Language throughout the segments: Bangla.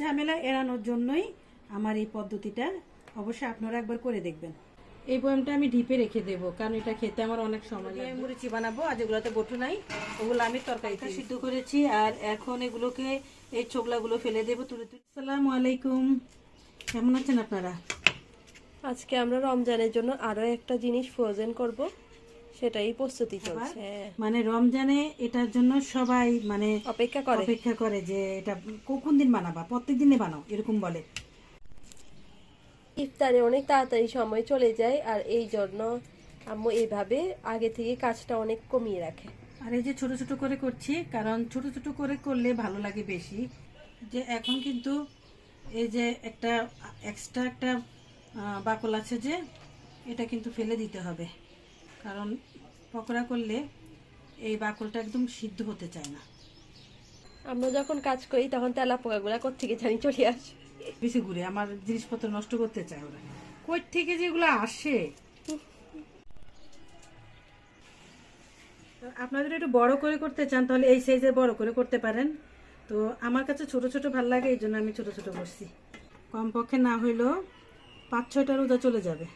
ঝামেলা এড়ানোর জন্যই আমার এই পদ্ধতিটা, অবশ্যই আপনারা একবার করে দেখবেন। এই বয়ামটা আমি ডিপে রেখে দেবো, কারণ এটা খেতে আমার অনেক সময় লাগে। মুড়িচি বানাবো, আর যেগুলোতে বটু নাই ওগুলো আমি তরকারিতে সিদ্ধ করেছি, আর এখন এগুলোকে এই ছোকলাগুলো ফেলে দেবো তুলে তুলে। আসসালামু আলাইকুম, কেমন আছেন আপনারা? আজকে আমরা রমজানের জন্য আরো একটা জিনিস ফ্রোজেন করব, সেটাই প্রস্তুতি চলছে। মানে রমজানে এটার জন্য সবাই মানে অপেক্ষা করে যে এটা কোন দিন বানাবা, প্রত্যেক দিনে বানাও এরকম বলে। ইফতারে অনেক তাড়াতাড়ি সময় চলে যায়, আর এই জন্য আম্মু এইভাবে আগে থেকে কাজটা অনেক কমিয়ে রাখে। আর এই যে ছোট ছোট করে করছি, কারণ ছোট ছোট করে করলে ভালো লাগে বেশি। যে এখন কিন্তু এই যে একটা এক্সট্রা একটা বাকল আছে, যে এটা কিন্তু ফেলে দিতে হবে, কারণ পকোড়া করলে এই বাকলটা একদম সিদ্ধ হতে চায় না। আমরা যখন কাজ করি তখন তেলা পোকাগুলা কোত্থেকে জানি চলে আসে, বেশি ঘুরে আমার জিনিসপত্র নষ্ট করতে চায় ওরা, কই থেকে যেগুলো আসে। আপনাদের একটু বড় করে করতে চান তাহলে এই সাইজে বড় করে করতে পারেন, তো আমার কাছে ছোট ছোট ভালো লাগে, এই জন্য আমি ছোট ছোট করছি। কমপক্ষে না হইলেও 5-6টা রোজা চলে যাবে।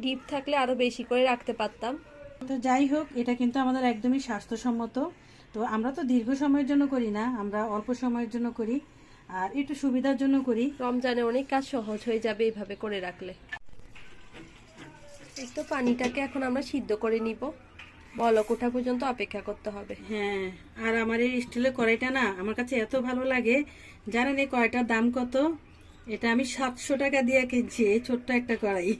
ডিপ থাকলে আরো বেশি করে রাখতে পারতাম। তো যাই হোক, এটা কিন্তু আমাদের একদমই স্বাস্থ্যসম্মত। তো আমরা তো দীর্ঘ সময়ের জন্য করি না, আমরা অল্প সময়ের জন্য করি, আর একটু সুবিধার জন্য করি। রমজানে অনেক কাজ সহজ হয়ে যাবে এইভাবে করে রাখলে। এই তো পানিটাকে এখন আমরা সিদ্ধ করে নিব, বলক ওঠা পর্যন্ত অপেক্ষা করতে হবে। হ্যাঁ, আর আমার এই স্টিলের কড়াইটা না আমার কাছে এত ভালো লাগে, জানেন এই কড়াইটার দাম কত? এটা আমি 700 টাকা দিয়ে কিনছি, এই ছোট্ট একটা কড়াই।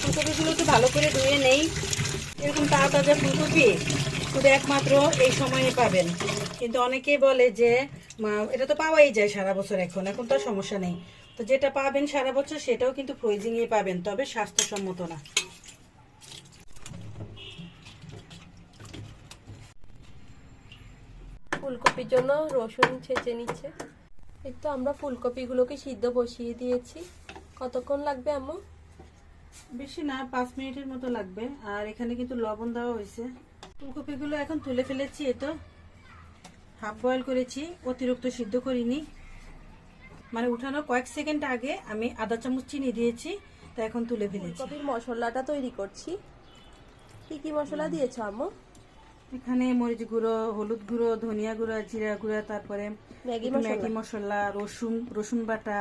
ফুলকপিগুলো তো ভালো করে ধুয়ে নেই, এরকম তাজা ফুলকপি শুধু একমাত্র এই সময়ে পাবেন। কিন্তু অনেকেই বলে যে এটা তো পাওয়াই যায় সারা বছর, এখন এখন তো সমস্যা নেই। তো যেটা পাবেন সারা বছর সেটাও কিন্তু ফ্রোজিংয়ে পাবেন, তবে স্বাস্থ্যসম্মত না। ফুলকপির জন্য রসুন ছেঁচে নিচ্ছে। এই তো আমরা ফুলকপিগুলোকে সিদ্ধ বসিয়ে দিয়েছি। কতক্ষণ লাগবে আম্মু? বেশি না, 5 মিনিটের মতো লাগবে। আর এখানে কিন্তু লবণ দেওয়া হয়েছে। ফুলকপিগুলো এখন তুলে ফেলেছি, এই তো হাফ বয়েল করেছি, অতিরিক্ত সিদ্ধ করিনি। মানে উঠানোর কয়েক সেকেন্ড আগে আমি আধা চামচ চিনি দিয়েছি, তা এখন তুলে ফেলেছি। ফুলকপির মশলাটা তৈরি করছি। কি কি মশলা দিয়েছো আম্মু? এখানে মরিচ গুঁড়ো, হলুদ গুঁড়ো, ধনিয়া গুঁড়ো, জিরা গুঁড়া, তারপরে ম্যাগি মশলা, রসুন বাটা,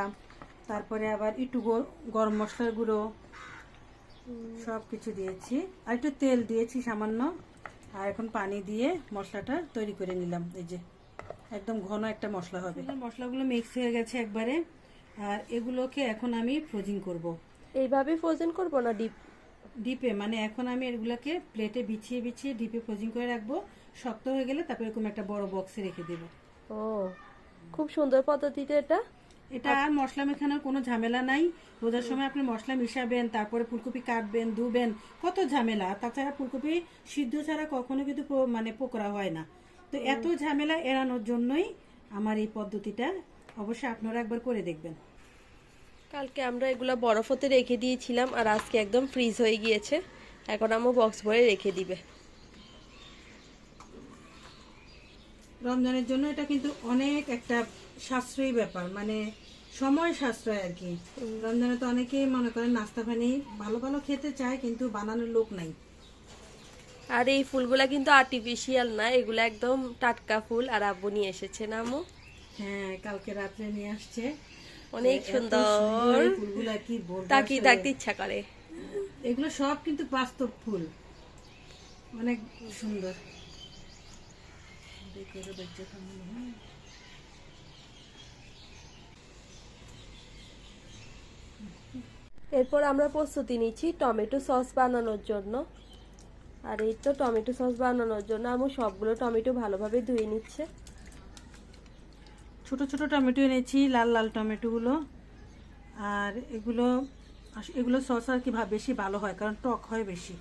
তারপরে আবার একটু গরম মশলার গুঁড়ো, সব কিছু দিয়েছি। আর একটু তেল দিয়েছি সামান্য, আর এখন পানি দিয়ে মশলাটা তৈরি করে নিলাম। এই যে একদম ঘন একটা মশলা হবে। মশলাগুলো মিক্স হয়ে গেছে একবারে, আর এগুলোকে এখন আমি ফ্রোজিং করব। এইভাবে ফ্রোজেন করব না ডিপে, মানে এখন আমি এগুলোকে প্লেটে বিছিয়ে বিছিয়ে ডিপে ফ্রোজিং করে রাখবো। শক্ত হয়ে গেলে তারপর এরকম একটা বড় বক্সে রেখে দেব। ও, খুব সুন্দর পদ্ধতিতে এটা আর মশলা মেখানোর কোনো ঝামেলা নাই। রোজার সময় আপনি মশলা মিশাবেন, তারপরে ফুলকপি কাটবেন, ধুবেন, কত ঝামেলা। তাছাড়া ফুলকপি সিদ্ধ ছাড়া কখনো কিন্তু মানে পকোড়া হয় না। তো এত ঝামেলা এড়ানোর জন্যই আমার এই পদ্ধতিটা, অবশ্যই আপনারা একবার করে দেখবেন। কালকে আমরা এগুলা বরফ হতে রেখে দিয়েছিলাম, আর আজকে একদম ফ্রিজ হয়ে গিয়েছে। এখন আম্মু বক্স ভরে রেখে দিবে। রমজানের জন্য এটা কিন্তু অনেক একটা সাশ্রয়ী ব্যাপার, মানে সময় সাশ্রয় আর কি। রমজানে তো অনেকেই মনে করেন নাস্তা পানি ভালো ভালো খেতে চায়, কিন্তু বানানোর লোক নাই। আর এই ফুলগুলা কিন্তু আর্টিফিশিয়াল না, এগুলা একদম টাটকা ফুল, আর আব্বু নিয়ে এসেছে না আম্মু? হ্যাঁ, কালকে রাত্রে নিয়ে আসছে, অনেক সুন্দর, ফুলগুলা কি বলবো, তাকিয়ে থাকতে ইচ্ছা করে। এগুলো সব কিন্তু বাস্তব ফুল, অনেক সুন্দর। এরপর আমরা প্রস্তুতি নিচ্ছি টমেটো সস বানানোর জন্য। আর এই তো টমেটো সস বানানোর জন্য আম্মু সবগুলো টমেটো ভালোভাবে ধুয়ে নিচ্ছে। ছোট ছোট টমেটো এনেছি, লাল লাল টমেটোগুলো। আর এগুলো সস আর কি বেশি ভালো হয়, কারণ টক হয় বেশি।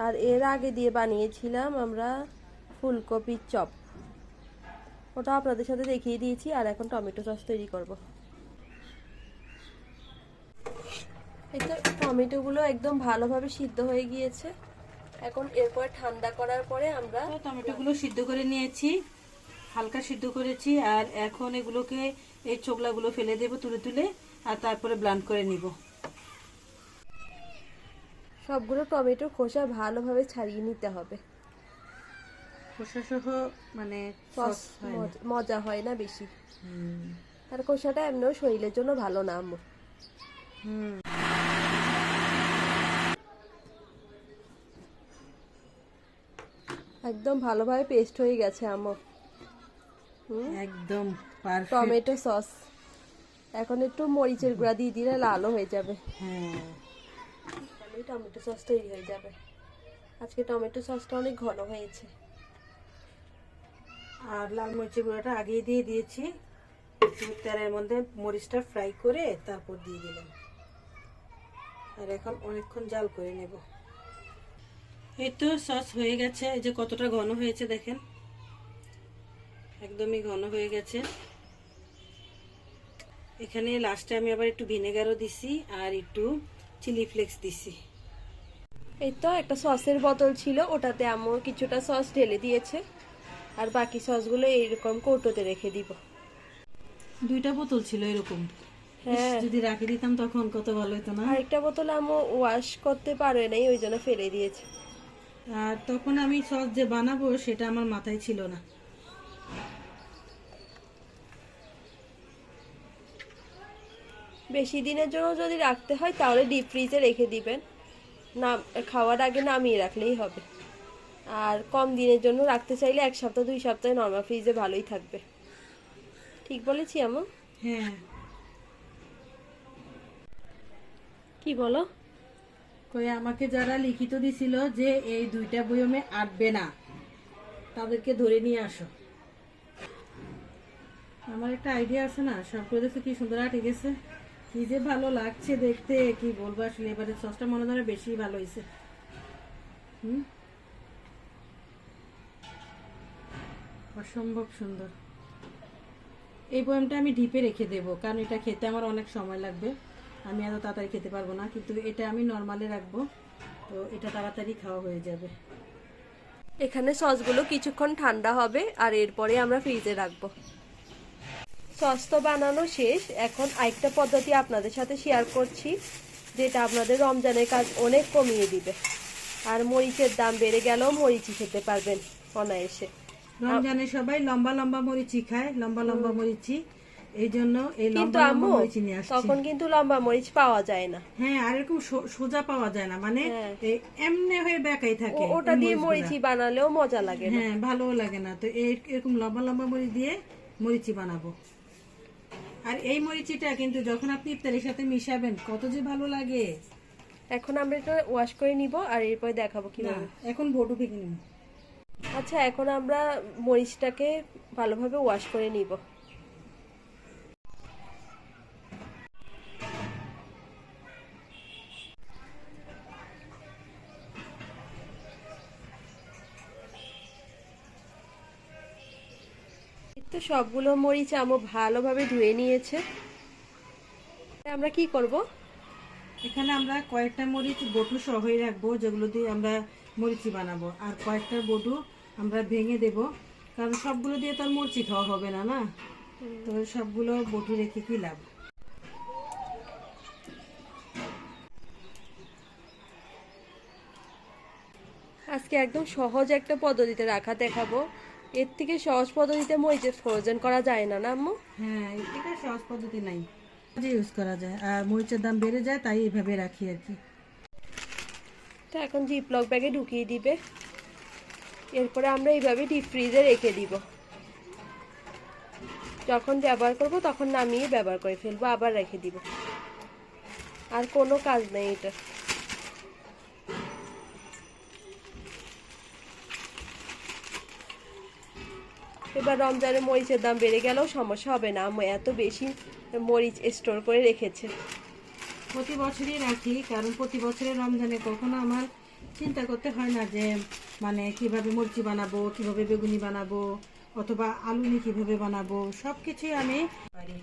আর এর আগে দিয়ে বানিয়েছিলাম আমরা ফুলকপির চপ, ওটা আপনাদের সাথে দেখিয়ে দিয়েছি। আর এখন টমেটো সস তৈরি করব। এই তো টমেটোগুলো একদম ভালোভাবে সিদ্ধ হয়ে গিয়েছে। এখন এরপর ঠান্ডা করার পরে আমরা টমেটোগুলো সিদ্ধ করে নিয়েছি, হালকা সিদ্ধ করেছি। আর এখন এগুলোকে, এই ছোকলাগুলো ফেলে দেবো তুলে তুলে, আর তারপরে ব্লেন্ড করে নিব। সবগুলো টমেটোর খোসা ভালোভাবে ছাড়িয়ে নিতে হবে। খোসা সহ মানে সস মজা হয় না বেশি। আর খোসাটা এমনিও শরীরের জন্য ভালো না আম্মু। একদম ভালোভাবে পেস্ট হয়ে গেছে আম্মু। একদম পারফেক্ট টমেটো সস। এখন একটু মরিচের গুঁড়া দিয়ে দিলে লালও হয়ে যাবে। হ্যাঁ, টমেটো সস তৈরি হয়ে যাবে। আজকে টমেটো সসটা অনেক ঘন হয়েছে। আর লাল মরিচের গুঁড়াটা আগেই দিয়ে দিয়েছি। তেলের মধ্যে মরিচটা ফ্রাই করে তারপর দিয়ে দিলাম। আর এখন অনেকক্ষণ জাল করে নেব। এই তো সস হয়ে গেছে। এই যে কতটা ঘন হয়েছে দেখেন, একদমই ঘন হয়ে গেছে। এখানে লাস্টে আমি আবার একটু ভিনেগারও দিছি আর একটু চিলি ফ্লেক্স দিছি। এই তো একটা সসের বোতল ছিল, ওটাতে আম্মু কিছুটা সস ঢেলে দিয়েছে। আর বাকি সসগুলো এইরকম কৌটোতে রেখে দিব। 2টা বোতল ছিল এরকম। হ্যাঁ, যদি রাখি দিতাম তখন কত ভালো হতো না। আরেকটা বোতল আম্মু ওয়াশ করতে পারে নাই, ওই জন্য ফেলে দিয়েছে। আর তখন আমি সস যে বানাবো সেটা আমার মাথায় ছিল না। বেশি দিনের জন্য যদি রাখতে হয় তাহলে ডিপ ফ্রিজে রেখে দিবেন, না খাওয়ার আগে নামিয়ে রাখলেই হবে। আর কম দিনের জন্য রাখতে চাইলে 1 সপ্তাহ 2 সপ্তাহে নরমাল ফ্রিজে ভালোই থাকবে। ঠিক বলেছি আম্মু? হ্যাঁ, কি বলো? কই আমাকে যারা লিখিত দিছিল যে এই 2টা বয়মে আটবে না, তাদেরকে ধরে নিয়ে আসো। আমার একটা আইডিয়া আছে না, সব করে দেখো কি সুন্দর আটে গেছে, কি যে ভালো লাগছে দেখতে, কি বলবো আসলে। এবারে সসটা মনে হয় বেশি ভালো হয়েছে। অসম্ভব সুন্দর। এই বয়ামটা আমি ডিপে রেখে দেবো, কারণ এটা খেতে আমার অনেক সময় লাগবে। আমি এত তাড়াতাড়ি খেতে পারবো না, কিন্তু এটা আমি নর্মালে রাখবো, তো এটা তাড়াতাড়ি খাওয়া হয়ে যাবে। এখানে সসগুলো কিছুক্ষণ ঠান্ডা হবে আর এরপরে আমরা ফ্রিজে রাখবো। সস তো বানানো শেষ। এখন আরেকটা পদ্ধতি আপনাদের সাথে শেয়ার করছি, যেটা আপনাদের রমজানের কাজ অনেক কমিয়ে দিবে। আর মরিচের দাম বেড়ে গেলেও মরিচই খেতে পারবেন অনায়াসে। রমজানে সবাই লম্বা লম্বা মরিচি খায়, লম্বা লম্বা মরিচি, এই জন্য এই কিন্তু লম্বা লম্বা আম্মু মরিচি নিয়ে আসছি। তখন কিন্তু লম্বা মরিচ পাওয়া যায় না। হ্যাঁ, আর এরকম সোজা পাওয়া যায় না, মানে এই এমনি হয়ে বেঁকাই থাকে। ওটা দিয়ে মরিচি বানালেও মজা লাগে না। হ্যাঁ, ভালোও লাগে না। তো এরকম লম্বা লম্বা মরিচ দিয়ে মরিচি বানাবো। আর এই মরিচিটা কিন্তু যখন আপনি ইফতারের সাথে মিশাবেন কত যে ভালো লাগে। এখন আমরা এটা ওয়াশ করে নিব আর এরপর দেখাবো না, কিভাবে। এখন বটু ভেঙে নিব। আচ্ছা, এখন আমরা মরিচটাকে ভালোভাবে ওয়াশ করে নিব। তো সবগুলো মরিচ আম্মু ভালোভাবে ধুয়ে নিয়েছে। আমরা কি করব? এখানে আমরা কয়েকটা মরিচ বটু সহই রাখবো, যেগুলো দিয়ে আমরা মরিচি বানাবো। আর কয়েকটা বটু আমরা ভেঙে দেব, কারণ সবগুলো দিয়ে তো আর মরিচি খাওয়া হবে না, না? তো সবগুলো বটু রেখে কি লাভ। আজকে একদম সহজ একটা পদ্ধতিতে রাখা দেখাবো। এর থেকে সহজ পদ্ধতিতে মরিচের ফ্রোজেন করা যায় না, না আম্মু? হ্যাঁ, এটা সহজ পদ্ধতি নাই, যে ইউজ করা যায়। আর মরিচের দাম বেড়ে যায়, তাই এইভাবে রাখি আর কি। তো এখন জিপলক ব্যাগে ঢুকিয়ে দিবে। এরপরে আমরা এইভাবে ডিপ ফ্রিজে রেখে দিব। যখন ব্যবহার করব তখন নামিয়ে ব্যবহার করে ফেলবো, আবার রেখে দিব। আর কোনো কাজ নেই এটা। এবার রমজানে মরিচের দাম বেড়ে গেলেও সমস্যা হবে না, আম্মু এত বেশি মরিচ স্টোর করে রেখেছে। প্রতি বছরই রাখি, কারণ প্রতি বছরের রমজানে কখনো আমার চিন্তা করতে হয় না যে মানে কিভাবে মরিচি বানাবো, কিভাবে বেগুনি বানাবো, অথবা আলু নিয়ে কিভাবে বানাবো। সব কিছুই আমি পারি,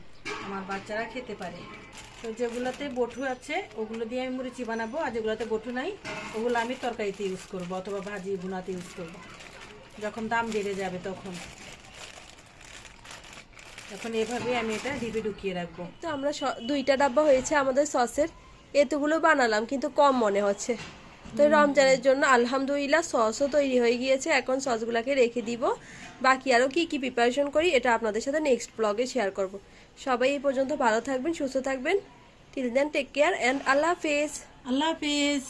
আমার বাচ্চারা খেতে পারে। তো যেগুলোতে বটু আছে ওগুলো দিয়ে আমি মুরুচি বানাবো, আর যেগুলোতে বটু নাই ওগুলো আমি তরকারিতে ইউজ করব অথবা ভাজি ভুনাতে ইউজ করব যখন দাম বেড়ে যাবে তখন। এখন এভাবে আমি এটা ডিপে ঢুকিয়ে রাখবো। তো আমরা 2টা ডাব্বা হয়েছে আমাদের সসের, এতগুলো বানালাম কিন্তু কম মনে হচ্ছে। তো রমজানের জন্য আলহামদুলিল্লাহ সসও তৈরি হয়ে গিয়েছে। এখন সসগুলোকে রেখে দিব, বাকি আরও কি কি প্রিপারেশন করি এটা আপনাদের সাথে নেক্সট ব্লগে শেয়ার করব। সবাই এই পর্যন্ত ভালো থাকবেন, সুস্থ থাকবেন। Till then take care and আল্লাহ হাফেজ। আল্লাহ হাফিজ।